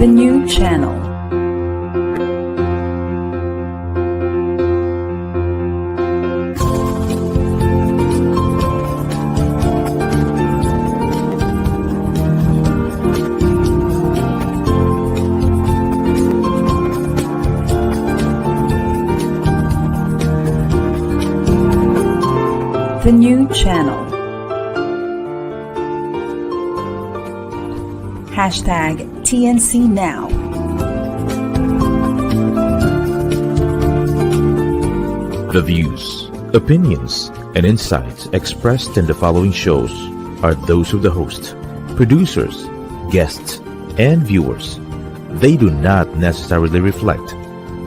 The new channel. The new channel. Hashtag TNC Now. The views, opinions, and insights expressed in the following shows are those of the host, producers, guests, and viewers. They do not necessarily reflect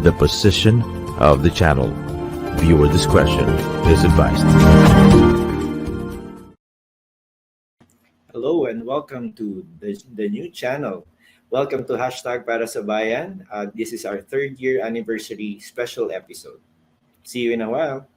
the position of the channel. Viewer discretion is advised. Hello and welcome to the new channel. Welcome to Hashtag Para sa Bayan. This is our 3rd year anniversary special episode. See you in a while.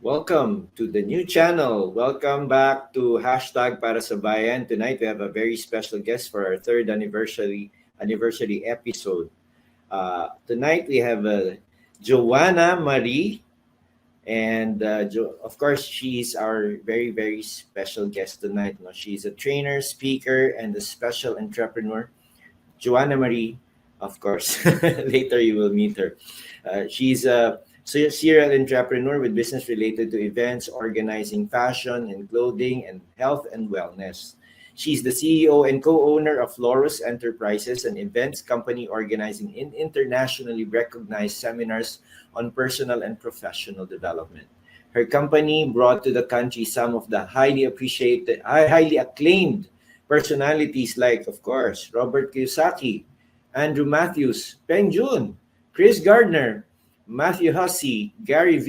Welcome to the new channel. Welcome back to Hashtag Para sa Bayan. Tonight we have a very special guest for our 3rd anniversary episode. Tonight we have Joana Marie, and of course she's our very, very special guest tonight. No? She's a trainer, speaker, and a special entrepreneur. Joana Marie, of course. Later you will meet her. She's a serial entrepreneur with business related to events, organizing fashion and clothing, and health and wellness. She's the CEO and co-owner of Laurus Enterprises, an events company organizing internationally recognized seminars on personal and professional development. Her company brought to the country some of the highly acclaimed personalities like, of course, Robert Kiyosaki, Andrew Matthews, Peng Joon, Chris Gardner, Matthew Hussey, Gary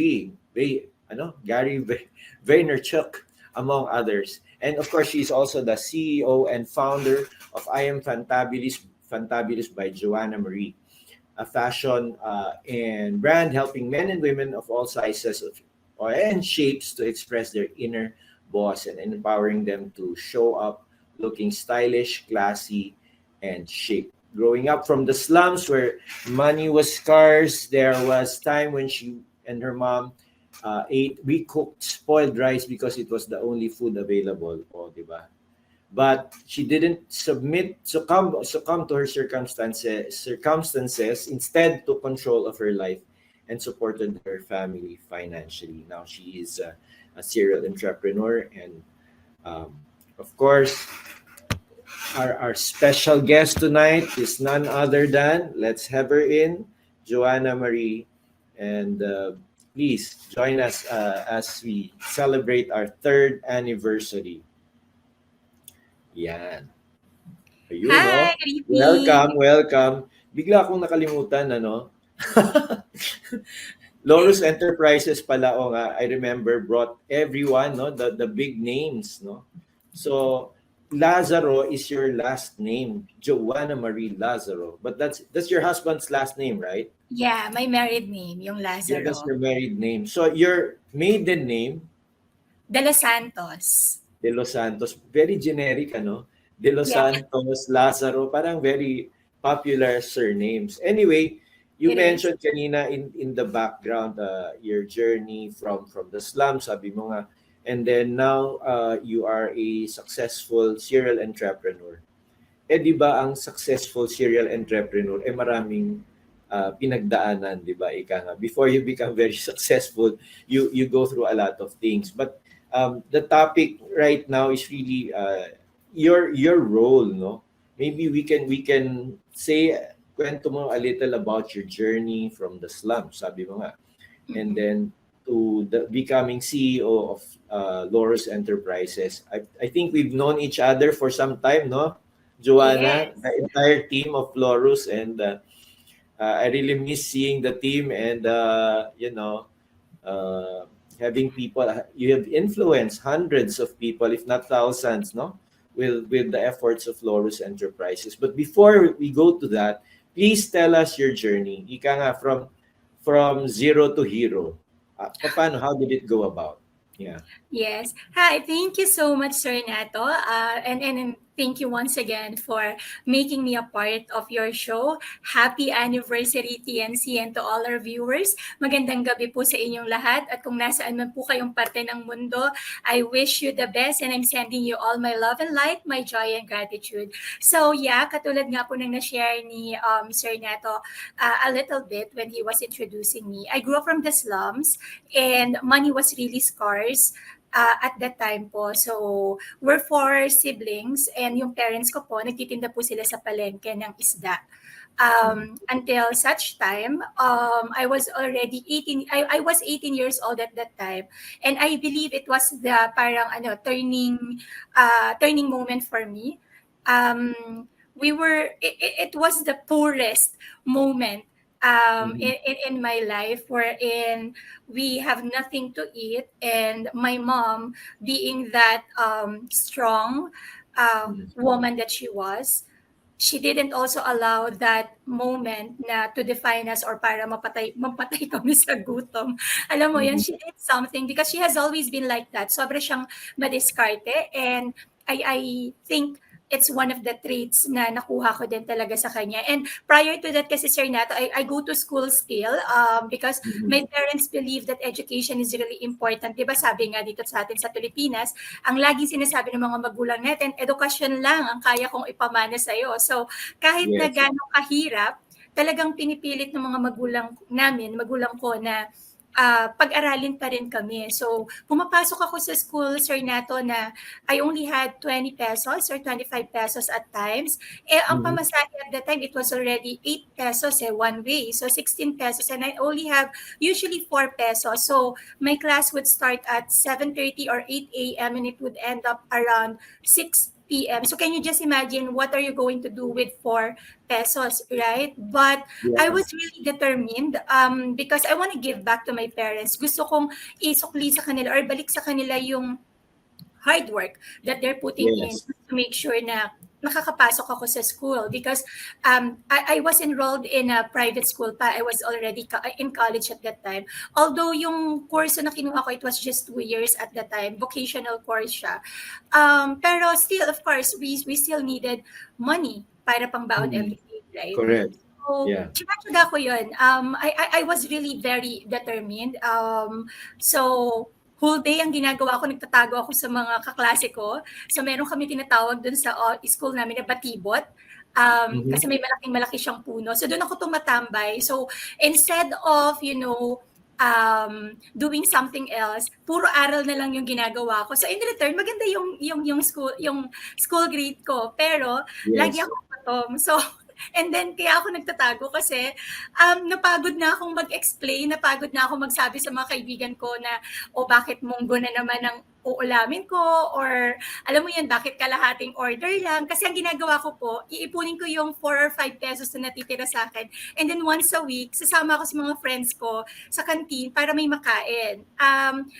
Vaynerchuk, among others. And of course, she's also the CEO and founder of I Am Fantabulous by Joana Marie, a fashion and brand helping men and women of all sizes and shapes to express their inner boss and empowering them to show up looking stylish, classy, and chic. Growing up from the slums where money was scarce, there was time when she and her mom ate recooked spoiled rice because it was the only food available. Oh, diba? But she didn't succumb to her circumstances, instead took control of her life and supported her family financially. Now she is a serial entrepreneur, and of course, our special guest tonight is none other than, let's have her in, Joana Marie. And please join us as we celebrate our 3rd anniversary. Yan. Ayun, Hi, no? good evening. Welcome. Bigla akong nakalimutan, ano? Laurus Enterprises pala, I remember, brought everyone, no? The big names, no? So, Lazaro is your last name, Joana Marie Lazaro. But that's your husband's last name, right? Yeah, my married name, yung Yeah, that's Lazaro. your married name. So your maiden name, De Los Santos. De Los Santos, very generic, ano? De Los Yeah, Santos, Lazaro, parang very popular surnames. Anyway, you it is. mentioned kanina in the background your journey from the slums, sabi mo nga, and then now you are a successful serial entrepreneur. di ba ang successful serial entrepreneur maraming pinagdaanan, di ba? Ika nga, before you become very successful, you go through a lot of things. But the topic right now is really your role, no? Maybe we can say kwento mo a little about your journey from the slums, sabi mo nga. And then to becoming CEO of Laurus Enterprises. I think we've known each other for some time, no? Joanna, Yes. the entire team of Laurus, and I really miss seeing the team and uh, having people. You have influenced hundreds of people, if not thousands, no, with the efforts of Laurus Enterprises. But before we go to that, please tell us your journey. Ika nga, from zero to hero. Paano? How did it go about? Yeah. Yes. Hi, thank you so much, Sir Nato. And thank you once again for making me a part of your show. Happy anniversary, TNC, and to all our viewers. Magandang gabi po sa inyong lahat. At kung nasaan man po kayong parte ng mundo, I wish you the best and I'm sending you all my love and light, my joy and gratitude. So yeah, katulad nga po nang na-share ni Sir Nato a little bit when he was introducing me. I grew up from the slums and money was really scarce at that time po. So, we're four siblings and yung parents ko po, nagtitinda po sila sa palengke ng isda. Until such time, I was already 18, I was 18 years old at that time. And I believe it was the parang turning moment for me. It was the poorest moment in my life wherein we have nothing to eat and my mom being that strong woman that she was, she didn't also allow that moment na to define us or para mapatay kami sa gutom. Alam mo yan, she did something because she has always been like that. Sobra siyang madiskarte and I think it's one of the traits na nakuha ko din talaga sa kanya. And prior to that kasi Sir Nato, I go to school still because my parents believe that education is really important. Diba sabi nga dito sa atin sa Pilipinas, ang laging sinasabi ng mga magulang natin, edukasyon lang ang kaya kong ipamana sa'yo. So kahit na Yes. gano'ng kahirap, talagang pinipilit ng mga magulang ko na pag-aralin pa rin kami. So, pumapasok ako sa school, Sir Nato, na I only had 20 pesos or 25 pesos at times. Ang pamasahe at that time, it was already 8 pesos one way. So, 16 pesos. And I only have usually 4 pesos. So, my class would start at 7:30 or 8 a.m. and it would end up around 6 p.m. So can you just imagine what are you going to do with 4 pesos, right? But I was really determined because I want to give back to my parents. Gusto kong isukli sa kanila or balik sa kanila yung hard work that they're putting in Yes. to make sure na nakakapasok ako sa school because I was enrolled in a private school pa. I was already in college at that time. Although yung course na kinuha ko, it was just 2 years at that time. Vocational course siya. Pero still, of course, we still needed money para pangbaon every day, right? Correct. So, Yeah. tinaga ko yun. I was really very determined. So, whole day ang ginagawa ko, nagtatago ako sa mga kaklase ko. So, meron kami tinatawag dun sa school namin na batibot. Kasi may malaking-malaki siyang puno. So, doon ako tumatambay. So, instead of, doing something else, puro aral na lang yung ginagawa ko. So, in return, maganda yung school grade ko. Pero, lagi ako bottom. So, and then, kaya ako nagtatago kasi napagod na akong mag-explain, napagod na akong magsabi sa mga kaibigan ko na, bakit munggo na naman ang uulamin ko, or alam mo yan, bakit kalahating order lang? Kasi ang ginagawa ko po, iipunin ko yung 4 or 5 pesos na natitira sa akin. And then once a week, sasama ako sa mga friends ko sa canteen para may makain.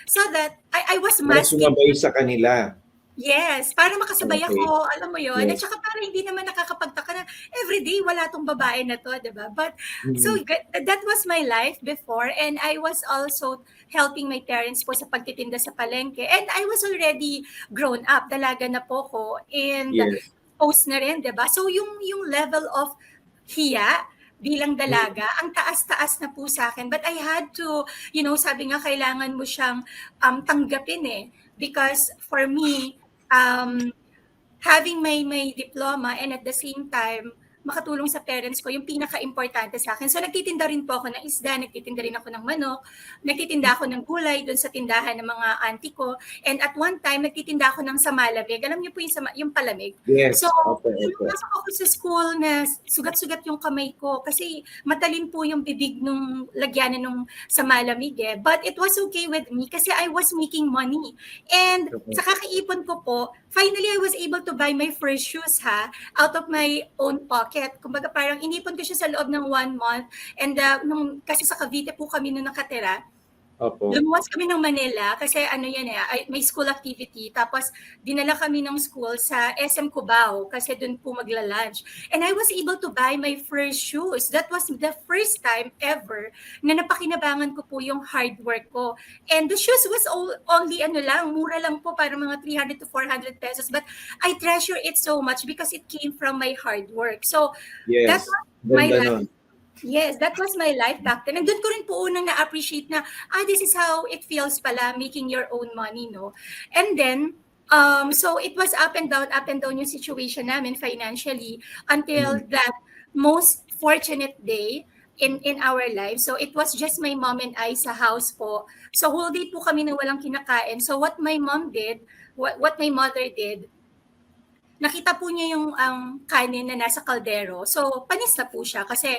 So that, I was Para masking. sumabay sa kanila. Yes, para makasabay Okay. ako, alam mo yun. At Yes. saka para hindi naman nakakapagtaka na everyday wala tong babae na to, di ba? But, so that was my life before and I was also helping my parents po sa pagtitinda sa palengke. And I was already grown up, dalaga na po ko. And Yes. post na rin, di ba? So yung level of hiya bilang dalaga, ang taas-taas na po sa akin. But I had to, sabi nga kailangan mo siyang tanggapin eh. Because for me, having my diploma and at the same time, makatulong sa parents ko, yung pinaka-importante sa akin. So, nagtitinda rin po ako ng isda, nagtitinda rin ako ng manok, nagtitinda ako ng gulay doon sa tindahan ng mga auntie ko. And at one time, nagtitinda ako ng samalamig. Alam niyo po yung palamig. Yes. So, Okay. pumasok ako sa school na sugat-sugat yung kamay ko kasi matalim po yung bibig nung lagyanan nung samalamig eh. But it was okay with me kasi I was making money. And sa kakaipon ko po, finally I was able to buy my first shoes out of my own pocket. Kumbaga parang inipon ko siya sa loob ng 1 month. And kasi sa Cavite po kami nung nakatira, Opo. lumuwas kami ng Manila kasi may school activity. Tapos dinala kami ng school sa SM Cubao kasi doon po magla-lunch. And I was able to buy my first shoes. That was the first time ever na napakinabangan ko po yung hard work ko. And the shoes was only mura lang po, para mga 300 to 400 pesos. But I treasure it so much because it came from my hard work. So that Yes. was my Ganda life. nun. Yes, that was my life back then. And doon ko rin po unang na-appreciate na, this is how it feels pala, making your own money, no? And then, so it was up and down yung situation namin financially until that most fortunate day in our life. So it was just my mom and I sa house po. So whole day po kami na walang kinakain. So what my mother did, nakita po niya yung kanin na nasa kaldero. So, panis na po siya kasi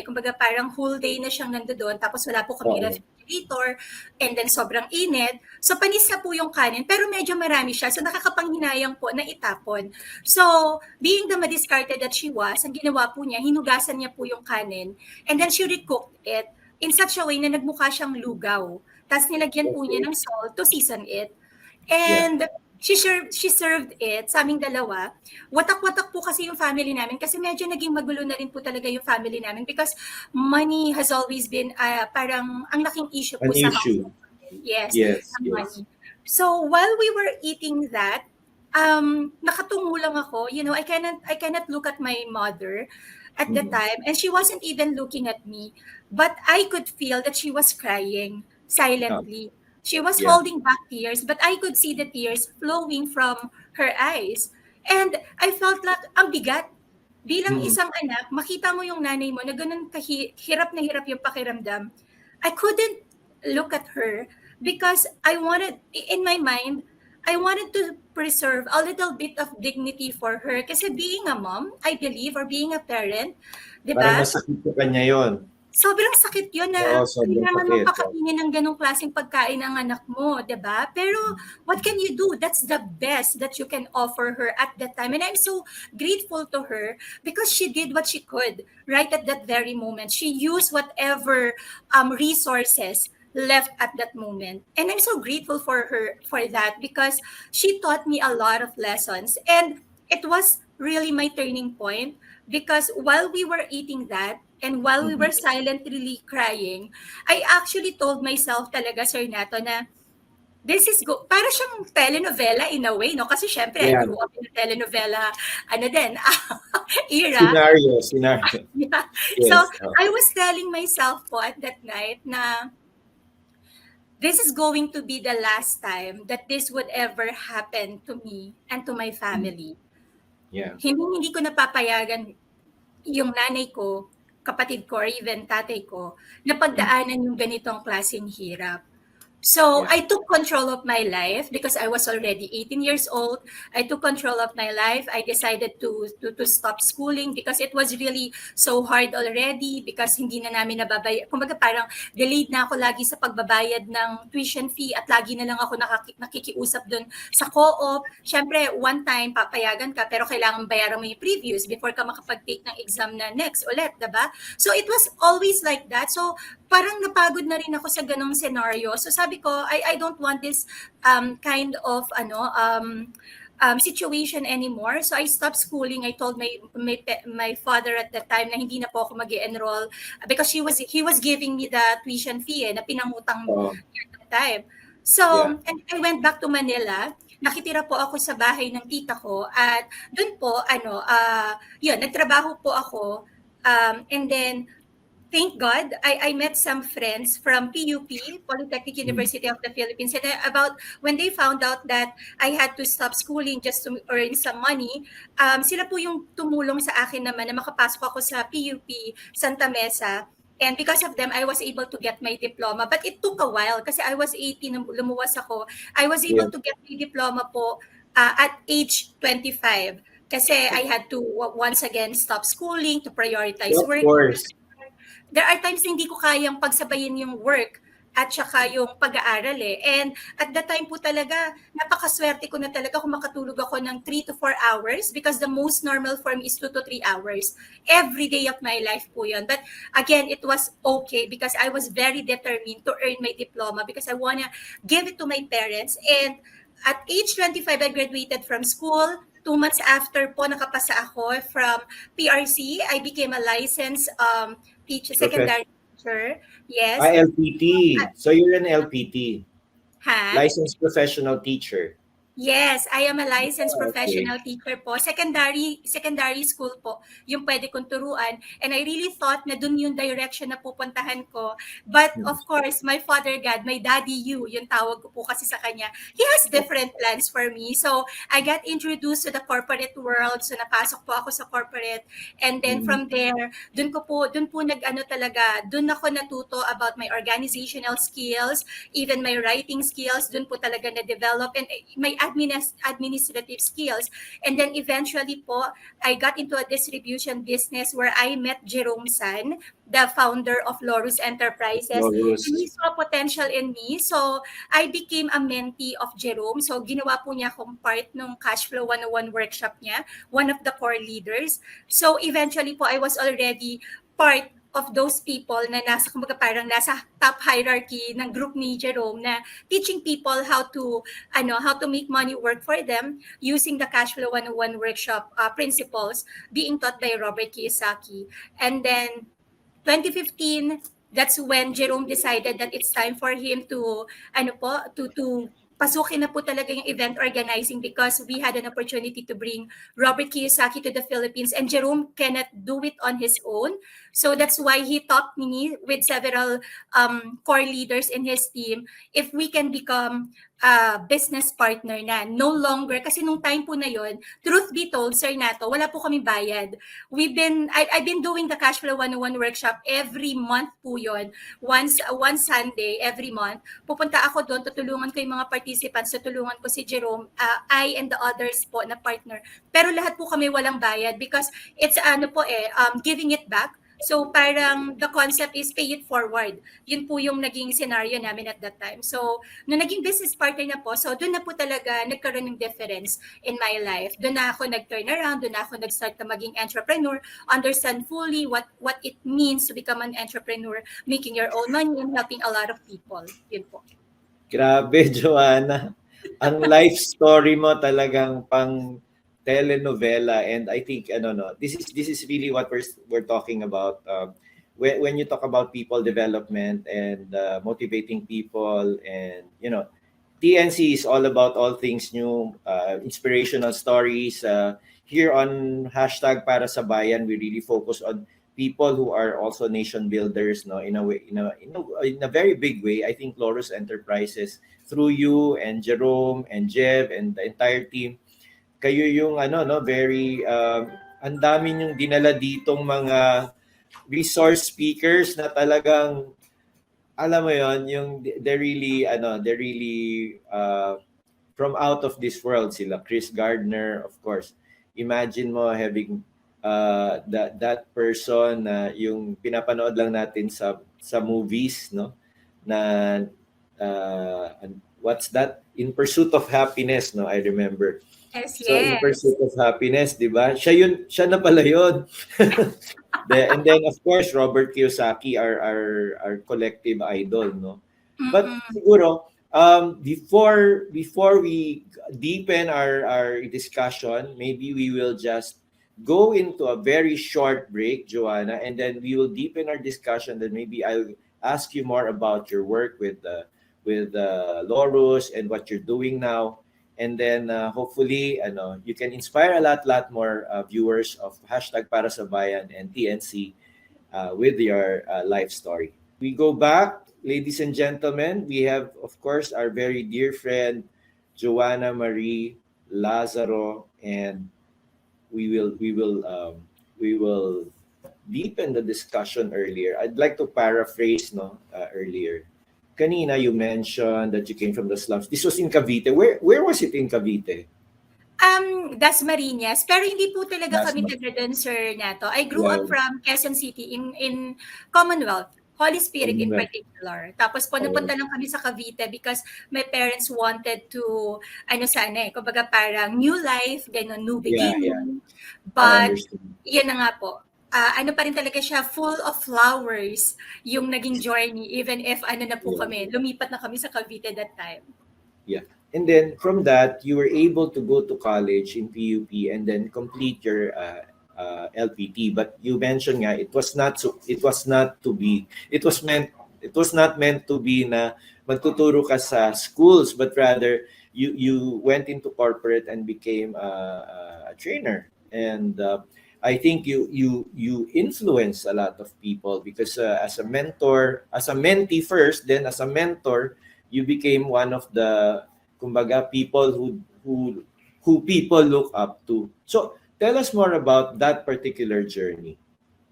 kumbaga parang whole day na siyang nandoon tapos wala po kami refrigerator and then sobrang init. So, panis na po yung kanin pero medyo marami siya. So, nakakapanghinayang po na itapon. So, being the madiscarded that she was, ang ginawa po niya, hinugasan niya po yung kanin and then she recooked it in such a way na nagmukha siyang lugaw. Tapos nilagyan po niya ng salt to season it. And she served it sa aming dalawa. Watak-watak po kasi yung family namin kasi medyo naging magulo na rin po talaga yung family namin because money has always been parang ang laking issue po sa house. Yes. Money. So while we were eating that, nakatungo lang ako. I cannot look at my mother at the time and she wasn't even looking at me, but I could feel that she was crying silently. She was holding back tears, but I could see the tears flowing from her eyes. And I felt like ang bigat. Bilang isang anak, makita mo yung nanay mo na ganun hirap na hirap yung pakiramdam. I couldn't look at her because in my mind, I wanted to preserve a little bit of dignity for her. Kasi being a mom, I believe, or being a parent, di ba? Parang masakit sa kanya yun. Sobrang sakit yun na hindi naman mapakainin ng ganong klaseng pagkain ng anak mo, diba? Pero what can you do? That's the best that you can offer her at that time. And I'm so grateful to her because she did what she could right at that very moment. She used whatever resources left at that moment. And I'm so grateful for her for that because she taught me a lot of lessons. And it was really my turning point because while we were eating that, and while we were silently crying, I actually told myself talaga, Sir Nato, na this is para siyang telenovela in a way, no? Kasi syempre, I grew up in a telenovela, era. Scenario. Yeah. Yes. So, I was telling myself po at that night na this is going to be the last time that this would ever happen to me and to my family. Yeah. Hindi ko napapayagan yung nanay ko, kapatid ko, or even tatay ko, na pagdaanan yung ganitong klaseng hirap. So, I took control of my life because I was already 18 years old. I took control of my life. I decided to stop schooling because it was really so hard already because hindi na namin nababayad. Kumbaga parang delayed na ako lagi sa pagbabayad ng tuition fee at lagi na lang ako nakikiusap dun sa co-op. Siyempre, one time papayagan ka pero kailangan bayaran mo yung previous before ka makapag-take ng exam na next ulit, diba? So, it was always like that. So, parang napagod na rin ako sa ganong scenario. So sabi ko, I don't want this kind of situation anymore. So I stopped schooling. I told my father at the time na hindi na po ako mag-enroll because he was giving me the tuition fee na pinangutang at the time. So and I went back to Manila. Nakitira po ako sa bahay ng tita ko at doon po nagtrabaho po ako and then thank God, I met some friends from PUP, Polytechnic University of the Philippines, and about when they found out that I had to stop schooling just to earn some money, sila po yung tumulong sa akin naman na makapasok ako sa PUP Santa Mesa. And because of them, I was able to get my diploma. But it took a while kasi I was 18 nung lumuwas ako. I was Yeah. able to get my diploma po at age 25. Kasi I had to once again stop schooling to prioritize Of work. course. There are times na hindi ko kayang pagsabayin yung work at saka yung pag-aaral eh. And at that time po talaga, napakaswerte ko na talaga kung makatulog ako ng 3 to 4 hours because the most normal for me is 2 to 3 hours. Every day of my life po yun. But again, it was okay because I was very determined to earn my diploma because I wanna give it to my parents. And at age 25, I graduated from school. 2 months after po, nakapasa ako from PRC. I became a licensed teacher, Professor. secondary teacher. Yes. LPT. So you're an LPT, Ha? licensed professional teacher. Yes, I am a licensed Okay. professional teacher po. Secondary school po, yung pwede kong turuan. And I really thought na dun yung direction na pupuntahan ko. But of course, my father God, my daddy you, yung tawag ko po kasi sa kanya, he has different plans for me. So, I got introduced to the corporate world. So, napasok po ako sa corporate. And then from there, dun po nag-ano talaga, dun ako natuto about my organizational skills, even my writing skills, dun po talaga na-develop. And my administrative skills. And then eventually po, I got into a distribution business where I met Jerome San, the founder of Laurus Enterprises. And he Laurus. saw potential in me. So I became a mentee of Jerome. So ginawa po niya akong part ng Cash Flow 101 workshop niya, one of the core leaders. So eventually po, I was already part of those people na nasa, kumbaga parang nasa top hierarchy ng group ni Jerome na teaching people how to make money work for them using the Cash Flow 101 workshop principles being taught by Robert Kiyosaki. And then 2015, that's when Jerome decided that it's time for him to pasukin na po talaga yung event organizing because we had an opportunity to bring Robert Kiyosaki to the Philippines and Jerome cannot do it on his own. So that's why he taught me with several core leaders in his team if we can become business partner na. No longer, kasi nung time po na yon, truth be told, Sir Nato, wala po kami bayad. I've been doing the Cash Flow 101 workshop every month po yon. One Sunday every month. Pupunta ako doon, tutulungan ko yung mga participants, tutulungan ko si Jerome, I and the others po na partner. Pero lahat po kami walang bayad because it's giving it back. So parang the concept is pay it forward. Yun po yung naging scenario namin at that time. So nung naging business partner na po, so doon na po talaga nagkaroon ng difference in my life. Doon na ako nag-turn around, doon na ako nag-start na maging entrepreneur, understand fully what it means to become an entrepreneur, making your own money and helping a lot of people. Yun po. Grabe, Joanna. Ang life story mo talagang pang telenovela, and I think this is really what we're talking about when you talk about people development and motivating people, and TNC is all about all things new, inspirational stories. Here on hashtag para sa bayan, we really focus on people who are also nation builders, no, in a way, in a very big way. I think Laurus Enterprises, through you and Jerome and Jev and the entire team, kayo yung very ang dami yung dinala ditong mga resource speakers na talagang alam mo yon, yung they're really from out of this world sila. Chris Gardner, of course. Imagine mo having that person na yung pinapanood lang natin sa movies, no, na what's that, In Pursuit of Happiness, no, I remember. Yes, So In yes. Pursuit of Happiness, di ba? Siya na pala yun. And then of course Robert Kiyosaki, our collective idol, no. But siguro before we deepen our discussion, maybe we will just go into a very short break, Joanna, and then we will deepen our discussion. Then maybe I'll ask you more about your work with Laurus and what you're doing now. And then hopefully you can inspire a lot more viewers of hashtag para sa bayan and TNC with your life story. We go back, ladies and gentlemen. We have, of course, our very dear friend Joana Marie Lazaro, and we will deepen the discussion earlier. I'd like to paraphrase earlier. Kanina you mentioned that you came from the slums. This was in Cavite. Where was it in Cavite? Dasmariñas, pero hindi po talaga That's kami not. taga do'n, Sir Nato. I grew Yeah. up from Quezon City in Commonwealth, Holy Spirit in Commonwealth. particular. Tapos po Oh, napunta lang kami sa Cavite because my parents wanted to, ano sana kumbaga parang new life, gano'n, new yeah, yeah. beginning. I But understand. yun na nga po, ano pa rin talaga siya, full of flowers yung naging journey even if ano na po Yeah. kami, lumipat na kami sa Cavite that time. Yeah. And then from that, you were able to go to college in PUP and then complete your LPT. But you mentioned nga it was not to be it was not meant to be na magtuturo ka sa schools, but rather you went into corporate and became a trainer. And I think you influence a lot of people because as a mentor, as a mentee first, then as a mentor, you became one of the kumbaga people who people look up to. So tell us more about that particular journey.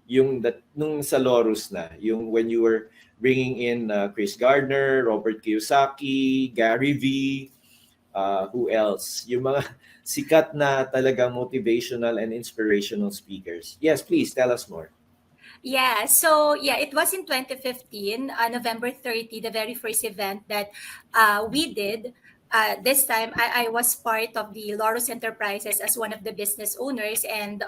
Yung that nung sa Laurus na, yung when you were bringing in Chris Gardner, Robert Kiyosaki, Gary V, who else? Yung mga sikat na talaga motivational and inspirational speakers. Yes, please tell us more. Yeah, so yeah, it was in 2015, November 30, the very first event that we did. This time, I was part of the Laurus Enterprises as one of the business owners, and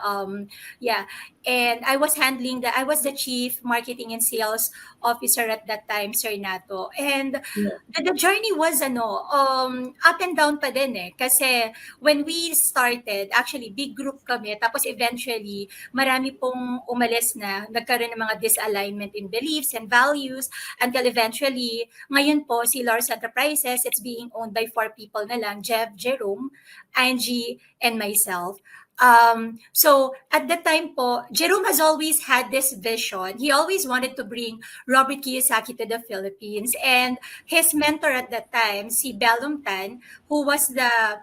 yeah, and I was the chief marketing and sales officer at that time, Sir Nato. And Yeah. the journey was up and down pa din eh. Kasi when we started, actually big group kami, tapos eventually marami pong umalis na, nagkaroon ng mga disalignment in beliefs and values until eventually, ngayon po si Laurus Enterprises, it's being owned by 4 people na lang, Jeff, Jerome, Angie, and myself. So at the time po, Jerome has always had this vision. He always wanted to bring Robert Kiyosaki to the Philippines. And his mentor at that time, si Bellum Tan, who was the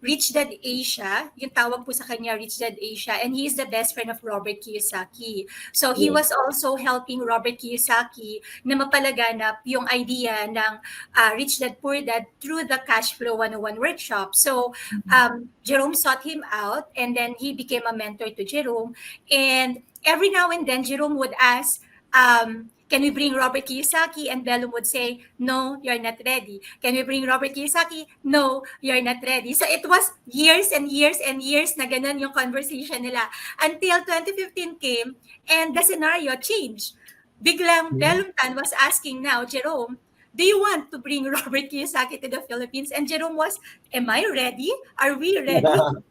Rich Dad Asia, yung tawag po sa kanya Rich Dad Asia, and he is the best friend of Robert Kiyosaki. So he Yeah. was also helping Robert Kiyosaki na mapalaganap yung idea ng Rich Dad Poor Dad through the Cash Flow 101 workshop. So Jerome sought him out, and then he became a mentor to Jerome. And every now and then, Jerome would ask, can we bring Robert Kiyosaki? And Bellum would say, no, you're not ready. Can we bring Robert Kiyosaki? No, you're not ready. So it was years and years and years na ganun yung conversation nila until 2015 came and the scenario changed. Biglang Bellum Tan was asking now, Jerome, do you want to bring Robert Kiyosaki to the Philippines? And Jerome was, am I ready? Are we ready? So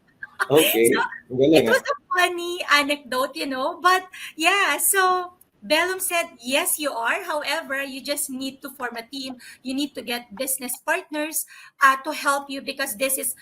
Okay. Ang galing it was a funny anecdote, but yeah, so Bellum said, yes, you are. However, you just need to form a team. You need to get business partners to help you because this is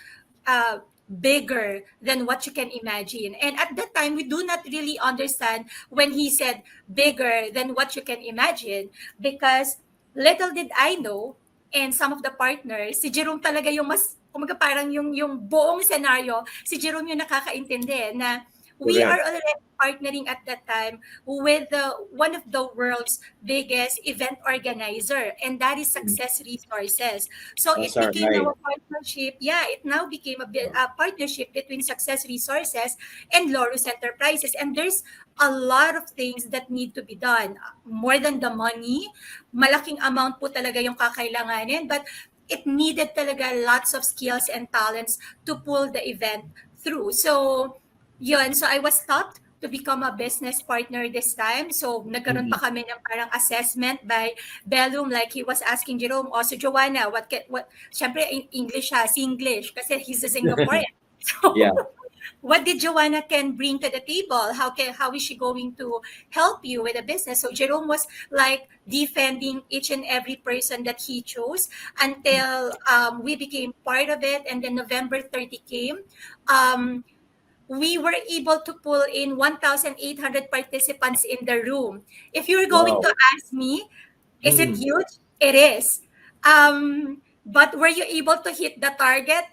bigger than what you can imagine. And at that time, we do not really understand when he said bigger than what you can imagine because little did I know and some of the partners, si Jerome talaga yung mas, kumaga parang yung buong scenario, si Jerome yung nakakaintindi na we are Correct. already partnering at that time with one of the world's biggest event organizer, and that is Success Resources. So That's it all became now right. a partnership. Yeah, it now became a partnership between Success Resources and Laurus Enterprises. And there's a lot of things that need to be done. More than the money, malaking amount po talaga yung kakailanganin, but it needed talaga lots of skills and talents to pull the event through. So, yun. So, I was stopped to become a business partner this time. So, nagkaroon Mhm. pa kami ng parang assessment by Bellum, like he was asking Jerome, so Joanna, syempre English siya, Singlish, kasi he's a Singaporean. So, Yeah. what did Joanna can bring to the table? How is she going to help you with the business? So Jerome was like defending each and every person that he chose until we became part of it. And then November 30 came. Um, we were able to pull in 1,800 participants in the room. If you're going to Wow. ask me, is it Mm. huge? It is. But were you able to hit the target?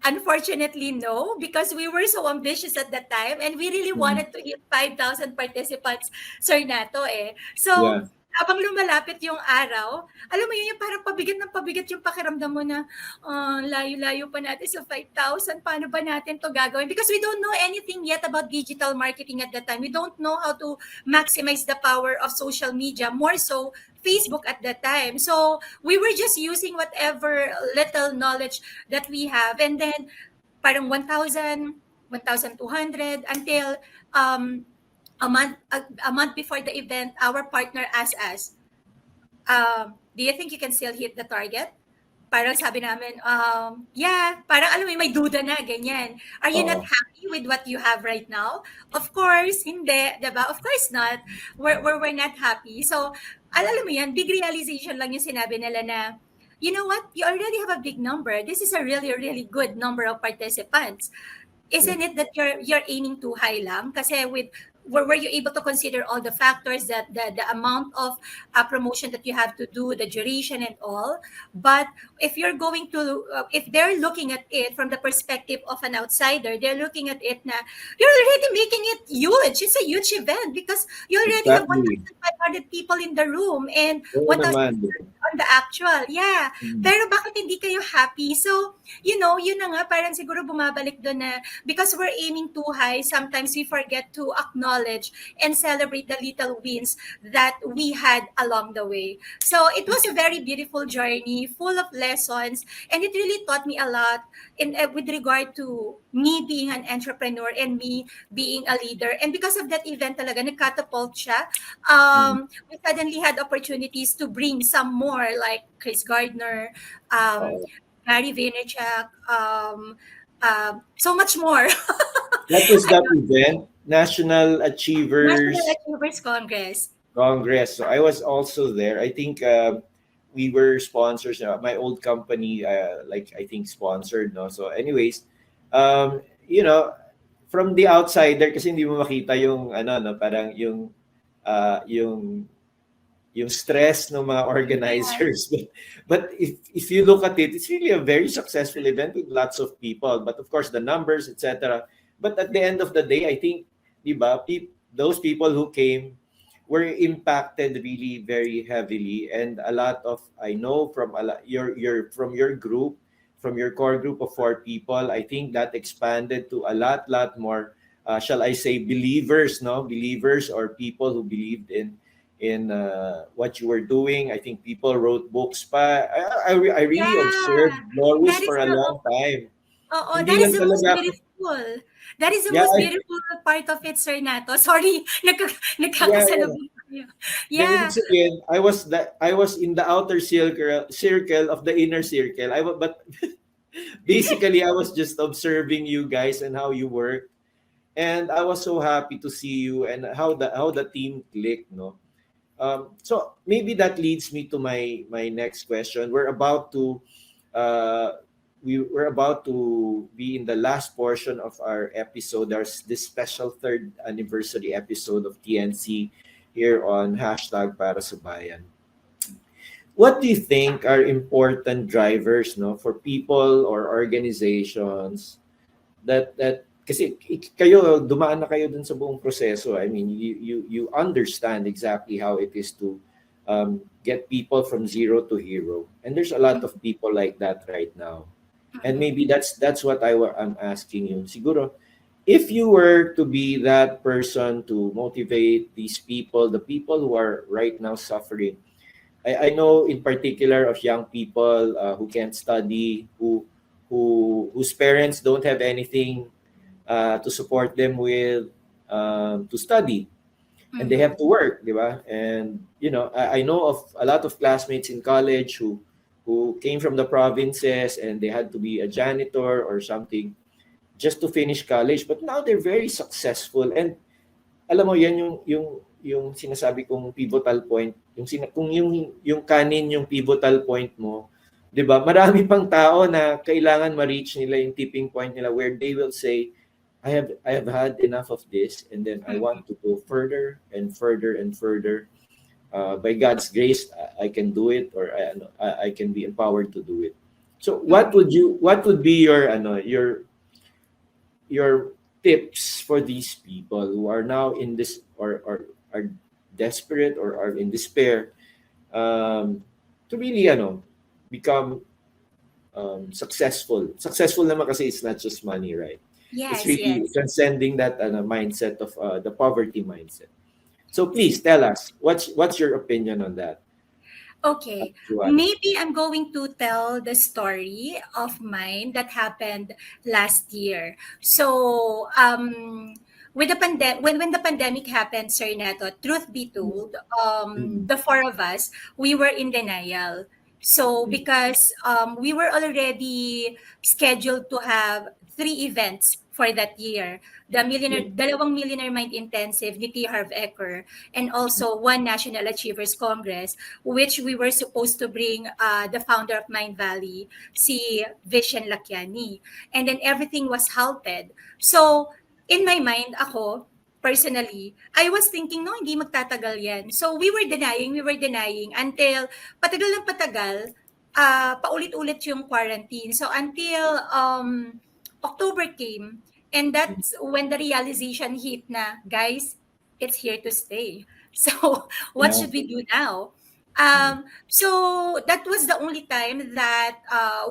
Unfortunately, no, because we were so ambitious at that time and we really Mm. wanted to hit 5,000 participants, Sir Nato eh. So, Yeah. habang lumalapit yung araw, alam mo yun, yung parang pabigat yung pakiramdam mo na layo-layo pa natin sa 5,000. Paano ba natin to gagawin? Because we don't know anything yet about digital marketing at that time. We don't know how to maximize the power of social media, more so Facebook at that time. So we were just using whatever little knowledge that we have. And then parang 1,000, 1,200 until a month before the event, our partner asked us, do you think you can still hit the target? Parang sabi namin, yeah, parang alam mo, may duda na, ganyan. Are you not Oo. happy with what you have right now? Of course, hindi, diba? Of course not. We're not happy. So, alam mo yan, big realization lang yung sinabi nila na, you know what? You already have a big number. This is a really, really good number of participants. Yeah. Isn't it that you're aiming too high lang? Kasi were you able to consider all the factors, that the amount of promotion that you have to do, the duration and all? But if you're going to if they're looking at it from the perspective of an outsider, they're looking at it na you're already making it huge. It's a huge event because you already have Exactly. 1,500 people in the room and Oo 1,000 naman. on the actual. Yeah. Mm. Pero bakit hindi kayo happy? So, yun na nga, parang siguro bumabalik doon na because we're aiming too high, sometimes we forget to acknowledge and celebrate the little wins that we had along the way. So, it was a very beautiful journey, full of lessons, and it really taught me a lot with regard to me being an entrepreneur and me being a leader. And because of that event talaga, nag-catapult siya. Mm. We suddenly had opportunities to bring some more like Chris Gardner, um, Oo. Gary Vaynerchuk, so much more. What was I that know, event? National National Achievers Achievers Congress. Congress. So I was also there. I think we were sponsors. My old company, like I think sponsored. No. So, anyways, um, you know, from the outsider, kasi hindi mo makita yung ano, no, parang yung stress ng mga Yeah. organizers. But if you look at it, it's really a very successful event with lots of people. But of course, the numbers, etc. But at the end of the day, I think, di ba, those people who came were impacted really very heavily, and a lot of, I know from from your group, from your core group of 4 people, I think that expanded to a lot more, shall I say, believers, no, believers or people who believed in what you were doing. I think people wrote books pa. I really observed Yeah. Laurus That is for a the long time. that Hindi is lang the most talaga ako, beautiful. That is the yeah, most beautiful part of it, Sir Nato. Sorry, yeah. nagkakasalubong tayo. Then ibig Yeah. sabihin, I was in the outer circle of the inner circle. But basically I was just observing you guys and how you work. And I was so happy to see you and how the team clicked, no. So maybe that leads me to my next question. Uh, we're about to be in the last portion of our episode. There's this special third anniversary episode of TNC here on hashtag para sa bayan. What do you think are important drivers, no, for people or organizations that kasi kayo dumaan na kayo dun sa buong proseso. I mean, you understand exactly how it is to get people from zero to hero, and there's a lot of people like that right now. And maybe that's what I'm asking you. Siguro, if you were to be that person to motivate these people, the people who are right now suffering, I know in particular of young people who can't study, whose parents don't have anything to support them with, to study, and they have to work, di ba? And I know of a lot of classmates in college who came from the provinces and they had to be a janitor or something just to finish college, but now they're very successful. And alam mo yan yung sinasabi kong pivotal point, kung yung kanin yung pivotal point mo, 'di ba? Marami pang tao na kailangan ma-reach nila yung tipping point nila where they will say, I have had enough of this, and then I want to go further and further and further. By God's grace, I can do it, or I can be empowered to do it. So what would be your your tips for these people who are now in this, or are desperate, or are in despair, to really become successful naman, kasi it's not just money, right? It's Yes, really yes. transcending that mindset of the poverty mindset. So please tell us, what's your opinion on that, Okay, Joanna? maybe I'm going to tell the story of mine that happened last year. So, with the when the pandemic happened, Sir Neto, truth be told, Mm, the four of us, we were in denial. So, mm, because we were already scheduled to have three events for that year. yeah, Dalawang Millionaire Mind Intensive ni T. Harv Eker, and also one National Achievers Congress, which we were supposed to bring the founder of Mind Valley, si Vishen Lakiani. And then everything was halted. So, in my mind, ako, personally, I was thinking, no, hindi magtatagal yan. So, we were denying until patagal ng patagal, paulit-ulit yung quarantine. So, until October came, and mm, that's when the realization hit na, guys, it's here to stay. So, what yeah, should we do now? mm, So that was the only time that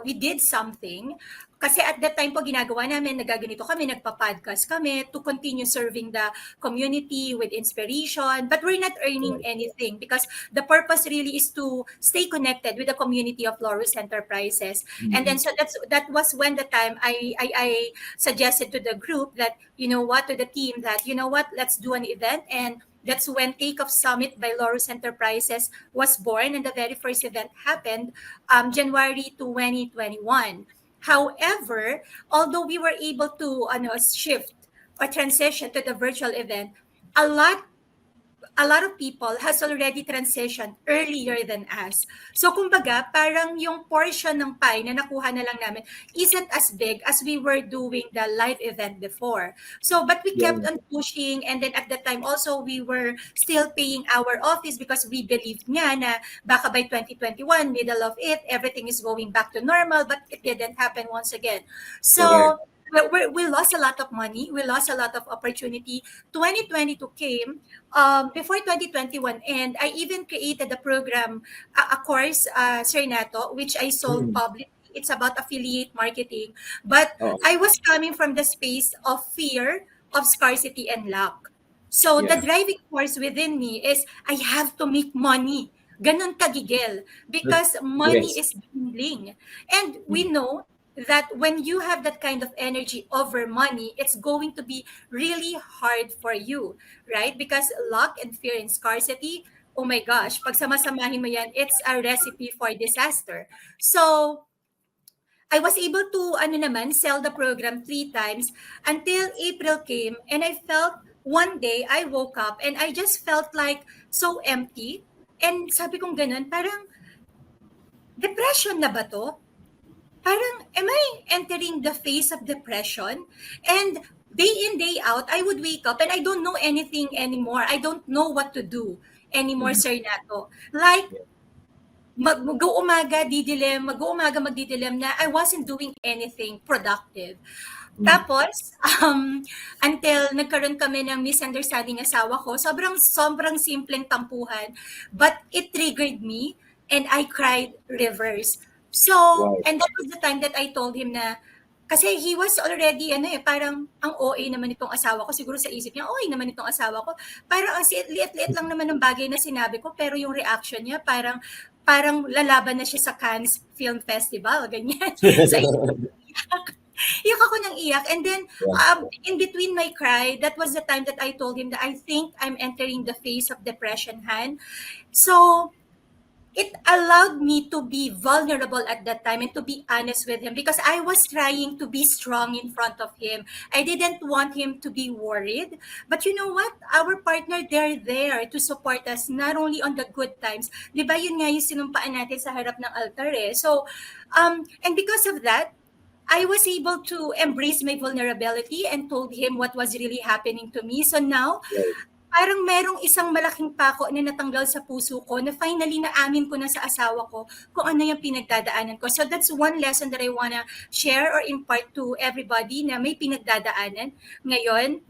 we did something. Kasi at that time po ginagawa namin, nagaganito kami, nagpa-podcast kami to continue serving the community with inspiration. But we're not earning right, anything because the purpose really is to stay connected with the community of Laurus Enterprises. And mm, then so that was when the time I suggested to the group that, you know what, to the team that, you know what, let's do an event. And that's when Takeoff Summit by Laurus Enterprises was born, and the very first event happened January 2021. However, although we were able to shift or transition to the virtual event, a lot a lot of people has already transitioned earlier than us. So kumbaga, parang yung portion ng pie na nakuha na lang namin isn't as big as we were doing the live event before. So, but we yeah, kept on pushing, and then at the time also we were still paying our office because we believed nga na baka by 2021, middle of it, everything is going back to normal, but it didn't happen once again. correct, So, we lost a lot of money, we lost a lot of opportunity. 2022 came before 2021, and I even created a program, a course, Sir Nato, which I sold mm, publicly. It's about affiliate marketing, but oh, I was coming from the space of fear, of scarcity and lack. So the yeah, driving force within me is I have to make money. Ganon kagigil because money yes, is dwindling. And we mm, know that when you have that kind of energy over money, it's going to be really hard for you, right? Because luck and fear and scarcity, oh my gosh, pag samasamahin mo yan, it's a recipe for disaster. So, I was able to, sell the program three times until April came, and I felt one day I woke up and I just felt like so empty. And sabi kong ganun, parang depression na ba to? Parang, am I entering the phase of depression? And day in, day out, I would wake up and I don't know anything anymore. I don't know what to do anymore, mm, Sir Nato. Like, yeah, mag-uumaga, didilim, mag-uumaga, magdidilim na I wasn't doing anything productive. mm, Tapos, until nagkaroon kami ng misunderstanding asawa ko, sobrang simpleng tampuhan, but it triggered me and I cried rivers. So, wow, and that was the time that I told him na, kasi he was already, parang ang OA naman itong asawa ko. Siguro sa isip niya, OA naman itong asawa ko. Parang ang liit-liit lang naman ng bagay na sinabi ko, pero yung reaction niya, parang lalaban na siya sa Cannes Film Festival, ganyan. So, iyak ako ng iyak. And then, yeah, in between my cry, that was the time that I told him that I think I'm entering the phase of depression, Han. So, it allowed me to be vulnerable at that time and to be honest with him because I was trying to be strong in front of him. I didn't want him to be worried. But you know what? Our partner, they're there to support us not only on the good times. Di ba yun nga yung sinumpaan natin sa harap ng altar eh. So, and because of that, I was able to embrace my vulnerability and told him what was really happening to me. So now, Right. parang merong isang malaking pako na natanggal sa puso ko na finally naamin ko na sa asawa ko kung ano yung pinagdadaanan ko. So that's one lesson that I wanna share or impart to everybody na may pinagdadaanan. Ngayon,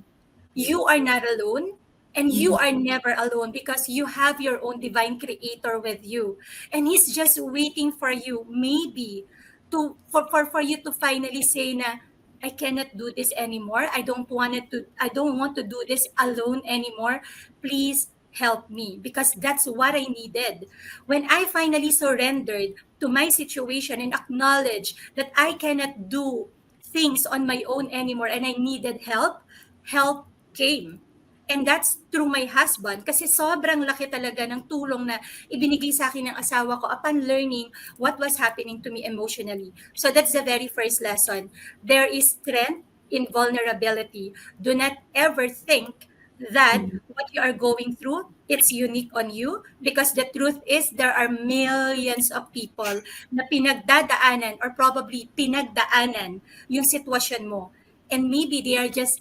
you are not alone, and you are never alone because you have your own divine creator with you, and he's just waiting for you, maybe for you to finally say na, I cannot do this anymore. I don't want to do this alone anymore. Please help me, because that's what I needed. When I finally surrendered to my situation and acknowledged that I cannot do things on my own anymore and I needed help, help came. And that's through my husband, kasi sobrang laki talaga ng tulong na ibinigay sa akin ng asawa ko upon learning what was happening to me emotionally. So that's the very first lesson. There is strength in vulnerability. Do not ever think that what you are going through, it's unique on you, because the truth is there are millions of people na pinagdadaanan or probably pinagdaanan yung sitwasyon mo. And maybe they are just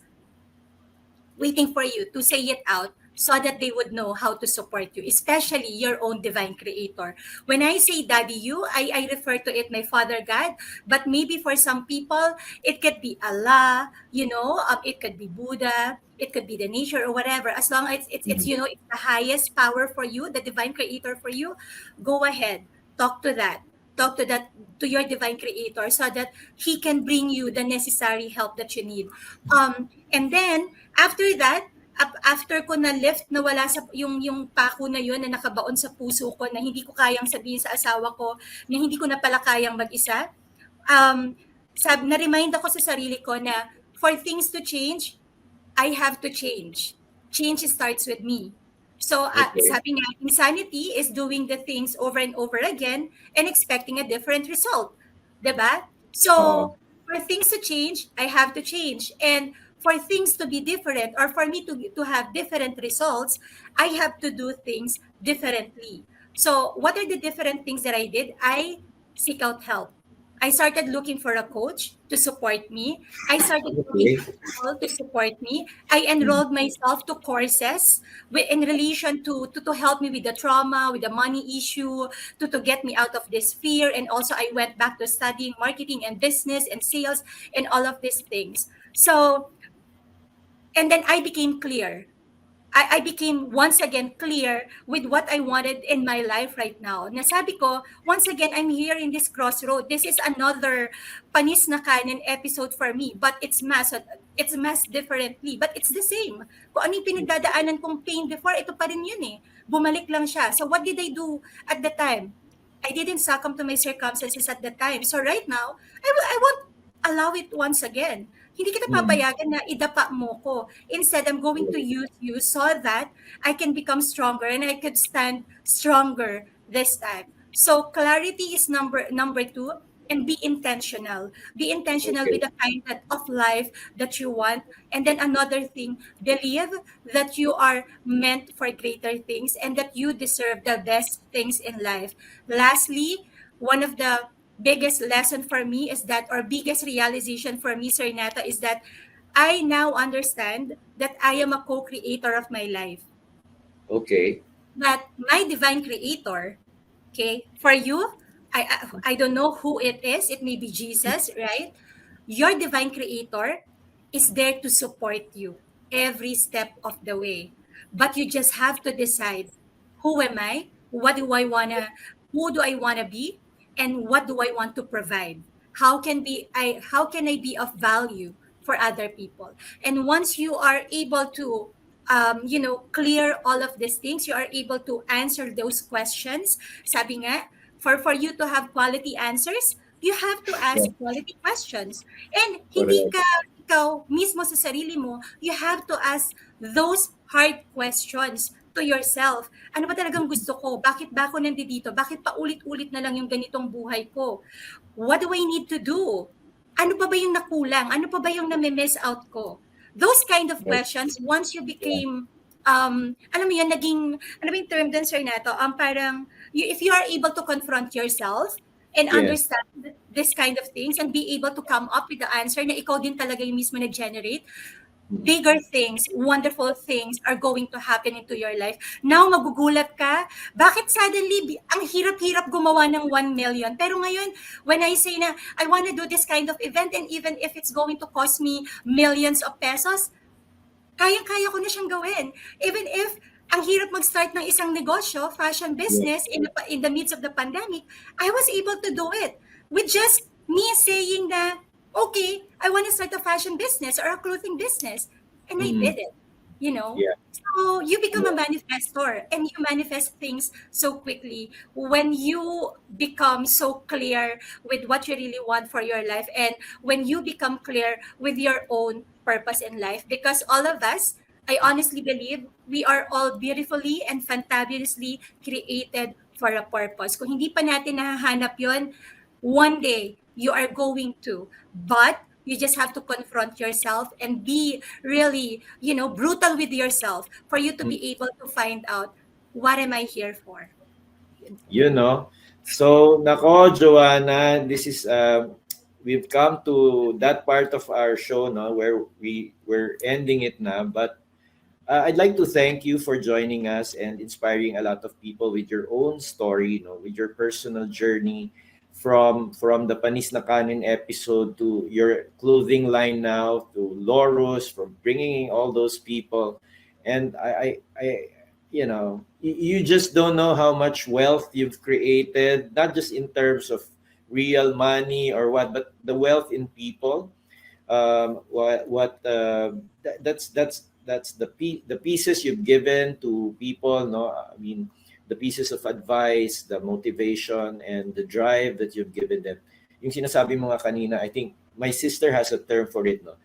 waiting for you to say it out so that they would know how to support you, especially your own divine creator. When I say daddy you, I refer to it my father God, but maybe for some people, it could be Allah, it could be Buddha, it could be the nature or whatever. As long as it's it's the highest power for you, the divine creator for you, go ahead, talk to that. Talk to your divine creator so that he can bring you the necessary help that you need. And then after that, after ko na lift na wala sa yung pako na yun na nakabaon sa puso ko na hindi ko kayang sabihin sa asawa ko na hindi ko na pala kayang mag-isa, na-remind ako sa sarili ko na for things to change, I have to change. Change starts with me. So, Okay. sabi nga, insanity is doing the things over and over again and expecting a different result. 'Di ba? So, Oo. for things to change, I have to change. And for things to be different or for me to have different results, I have to do things differently. So, what are the different things that I did? I seek out help. I started looking for a coach to support me. I started looking Okay. for people to support me. I enrolled myself to courses in relation to help me with the trauma, with the money issue, to get me out of this fear. And also I went back to studying marketing and business and sales and all of these things. So, and then I became clear. I became once again clear with what I wanted in my life right now. Nasabi ko, once again, I'm here in this crossroad. This is another panis na kanin episode for me, but it's masked differently, but it's the same. Kung ano yung pinagdadaanan kong pain before, ito pa rin yun eh. Bumalik lang siya. So what did I do at the time? I didn't succumb to my circumstances at the time. So right now, I won't allow it once again. Hindi kita papayagan na idapa mo ko. Instead, I'm going to use you so that I can become stronger and I could stand stronger this time. So clarity is number two, and be intentional. Be intentional Okay. with the kind of life that you want. And then another thing, believe that you are meant for greater things and that you deserve the best things in life. Lastly, one of the biggest lesson for me is that, or biggest realization for me, Sir Nata, is that I now understand that I am a co-creator of my life. Okay. That my divine creator, okay, for you, I don't know who it is. It may be Jesus, right? Your divine creator is there to support you every step of the way. But you just have to decide, who am I? Who do I wanna be? And what do I want to provide? How can I be of value for other people? And once you are able to clear all of these things, you are able to answer those questions. Sabi nga, for you to have quality answers, you have to ask Yeah. quality questions. And hindi Correct. ka ikaw mismo sa sarili mo, you have to ask those hard questions to yourself. Ano ba talagang gusto ko? Bakit ba ako nandito? Bakit pa ulit-ulit na lang yung ganitong buhay ko? What do I need to do? Ano pa ba yung nakulang? Ano pa ba yung nami-miss out ko? Those kind of Right. questions, once you Yeah. became, alam mo yun, naging, ano ba yung term dun, Sir Nato? Parang, if you are able to confront yourself, and Yes. understand this kind of things and be able to come up with the answer na ikaw din talaga yung mismo nag-generate, Mm. bigger things, wonderful things are going to happen into your life. Now, magugulat ka, bakit suddenly, ang hirap-hirap gumawa ng 1 million? Pero ngayon, when I say na, I want to do this kind of event and even if it's going to cost me millions of pesos, kayang-kaya ko na siyang gawin. Even if ang hirap mag-start ng isang negosyo, fashion Yeah. business in the midst of the pandemic, I was able to do it with just me saying na, okay, I want to start a fashion business or a clothing business. And I Mm. did it, you know? Yeah. So you become a Yeah. manifestor and you manifest things so quickly when you become so clear with what you really want for your life and when you become clear with your own purpose in life. Because all of us, I honestly believe we are all beautifully and fantabulously created for a purpose. Kung hindi pa natin nahahanap yon, one day you are going to. But you just have to confront yourself and be really, brutal with yourself for you to Mm. be able to find out what am I here for. Yun po. You know. So, nako, Joanna, this is we've come to that part of our show, no, where we're ending it now. But I'd like to thank you for joining us and inspiring a lot of people with your own story, with your personal journey from the Panis na Kanin episode to your clothing line now to Laurus, from bringing in all those people. And you just don't know how much wealth you've created, not just in terms of real money or what, but the wealth in people. That's the pieces you've given to people, no, I mean, the pieces of advice, the motivation, and the drive that you've given them. Yung sinasabi mo nga kanina, I think my sister has a term for it, no.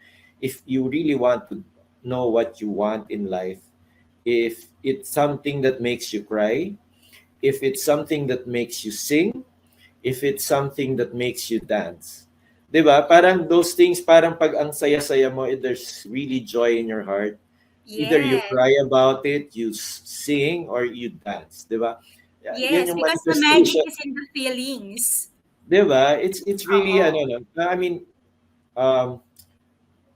If you really want to know what you want in life, if it's something that makes you cry, if it's something that makes you sing, if it's something that makes you dance. 'Di ba? Parang those things, parang pag ang saya-saya mo, there's really joy in your heart. Either you Yes. cry about it, you sing, or you dance. 'Di ba? Yan Yes, yung because the magic manifestation. is in the feelings. 'Di ba? It's really, Oo. no? I mean, um,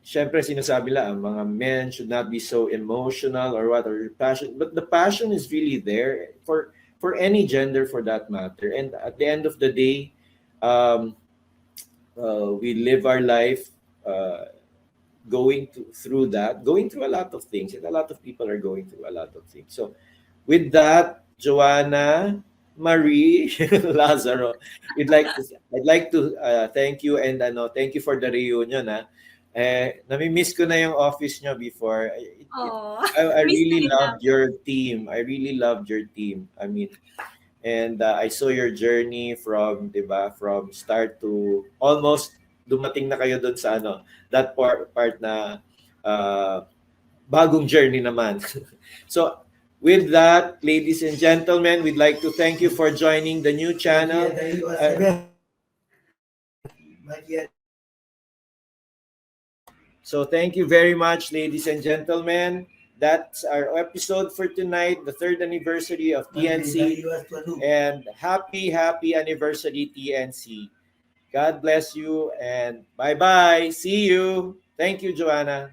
syempre sinasabi lang, mga men should not be so emotional or what, or passion. But the passion is really there for any gender for that matter. And at the end of the day, um, we live our life going through a lot of things, and a lot of people are going through a lot of things. So, with that, Joana Marie Lazaro, I'd like to thank you, and thank you for the reunion. Nami-miss ko na yung office nyo before. Oh, I miss ko really rin loved namin. your team. I really loved your team. I mean, and I saw your journey from, 'di ba, from start to almost dumating na kayo doon sa that part na bagong journey naman. So with that, ladies and gentlemen, we'd like to thank you for joining the new channel. So thank you very much, ladies and gentlemen. That's our episode for tonight, the third anniversary of TNC. And happy anniversary, TNC. God bless you and bye-bye. See you. Thank you, Joanna.